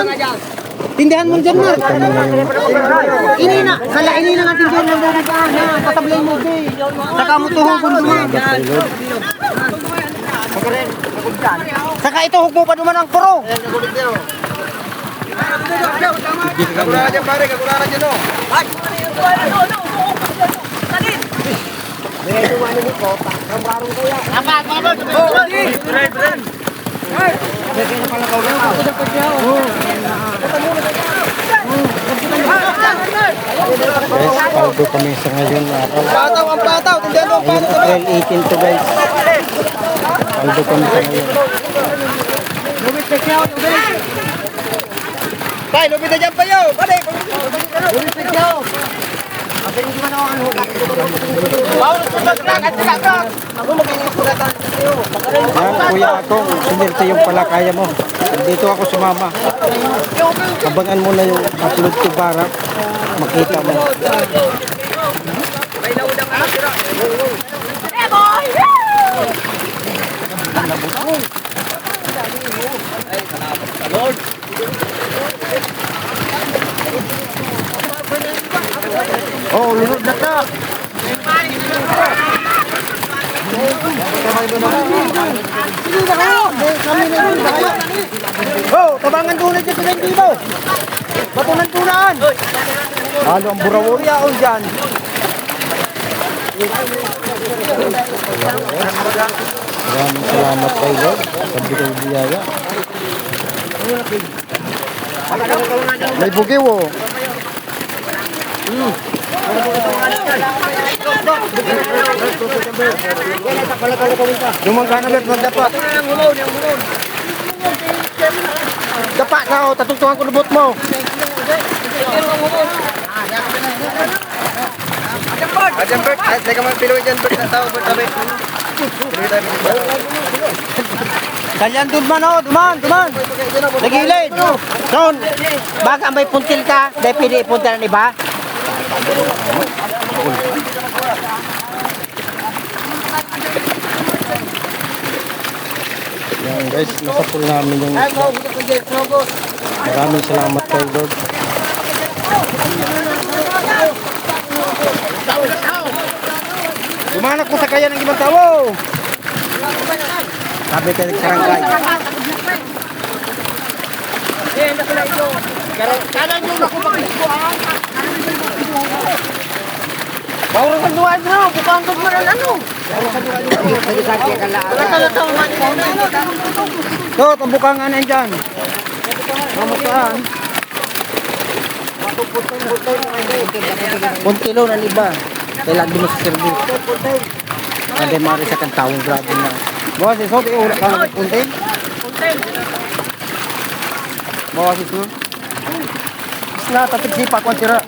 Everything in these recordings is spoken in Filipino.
Yan. Tindihan mo dyan na. Inina. Kala inina nga tindihan lang daw dyan. Patablay mo dyan. Saka mo tuhong kung duman. Saka ito hukmo pa duman ang puro. Kagura dyan pare, kagura dyan o. Guys, paldo kami sa ngayon araw. Ang pataw, tindihan mo ang pataw. April 18 to guys. Paldo kami sa ngayon. Tay, lupit na dyan pa yun. Pare, Yan, kuya ako, sinirte yung palakaya mo. Dito ako sumama. Abangan mo na yung upload ko para makita mo. Oh, lunod na ta. Oh, tabangan tunay dyan sa dito. Batunan-tunaan. Halo ang burawon. Yaon dyan. Maraming salamat kay Lord sa bigay biyaya. May bugiw oh. Dumang ka na bet, magdapat. Dapat na o, tatugtungan ko lubot mo. Dyan Bert, ay teka magpiluin dyan Bert, ang tao Bert sabi. Kalyan dun man o, duman. Nagilid. Son, baka may puntil ka, dahil pwede ipuntil ng iba. Yan guys, nasa pool namin yung isla. Maraming salamat kay Lord. Dumanak ko sa kaya ng ibang tao. Sabi tayo nagsarangkay. Kanan yun ako makikikuhan. Bawang ang duwan mo, bukang ko man ano. So, tabukang nga na dyan. Mamutaan. Puntilo na iba. Kailangan din mo sa service. Hindi mari sa kang taong grabe na. Bawa si Sob, iulak ka ng puntin? Bawa si Sob? Na, tatigsipa ko ang sira.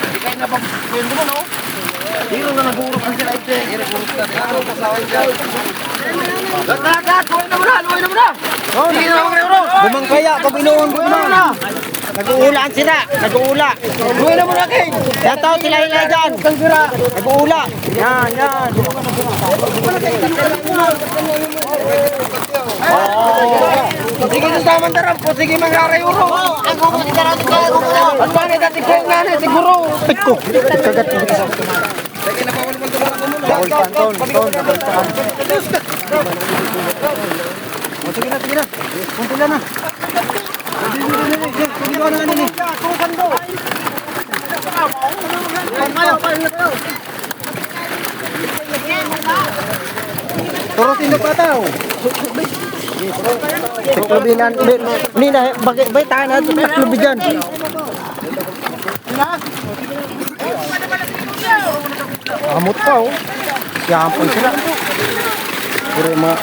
Hindi kayo na pag-pwendo mo, no? Dito na nag-uurok ang sila ite. Iragurot na rin ako, pasawan dyan. Gat! Luway na mo na! Sige na ako kayo, Bumang kaya, pag inuun ko na. Nag-uulaan sila, nag-uula. Luway na mo na kayo. Yataw sila hila dyan. Nag-uula. Yan. Sige na tamang darap po, sige mag-aray uro. Ang pangit at ikaw nga na, siguro. Ito, kagat mo. Sige na, bawal man tumulong mo muna. Bawal pan. Sige na. Kuntila na. Sige na nini. Turusin na pataw. Tuklubinan. Nina, bagay tahan na. Tuklubinan. Amot pa oh. Yampon sila. Puro yung mga...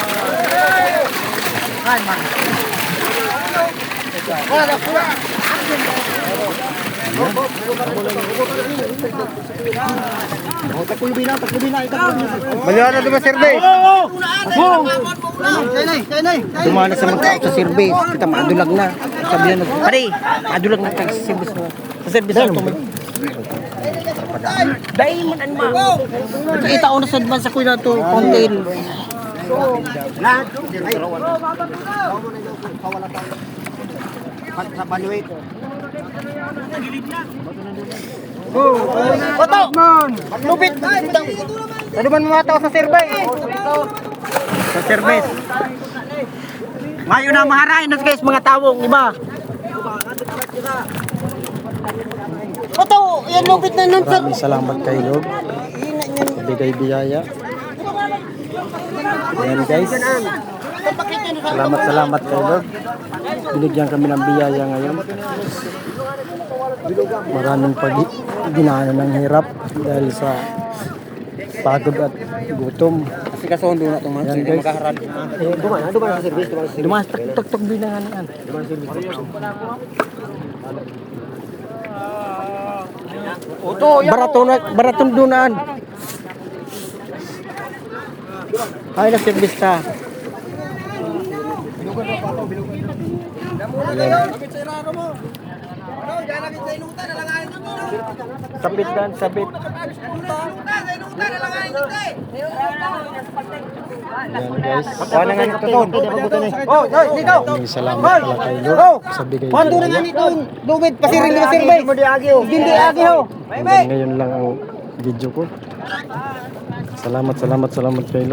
Maliwan na diba survey? Dumana sa mga sa service. Kita maadulag na. Sabi na, pare, maadulag na tayo sa service mo. Sa service na ito. Dahil man anma. Kita ko na sa advance ako na ito, kontil. Lahat. Ay. Sa baluit. Oto! Lupit! Ano man mga tao sa service? Sa service. Ngayon na maharain na guys mga tawong iba. Oto! Yan lupit na nun sir. Maraming salamat kay Lord. Bigay biyaya. Ayan guys. Salamat kay Lord. Binigyan kami ng biyaya ngayon. Maraming ginaanan ng hirap dahil sa pagod at gutom. Kasi kasundo na itong mga Ayan guys. Duman sa service. Dumas, tuk-tuk binangan. Oto! Baraton dunaan. Ay, na service ka. Sabit dan, sabit. Ayan guys. Kuha na nga nito to. Oh, dito! Maraming salamat pala kay Lord sa bigay Pando na nga biyaya. nito. Lugit, pasirin na service. Hindi agi ho. Hanggang ngayon lang ang video ko. Salamat kay Lord.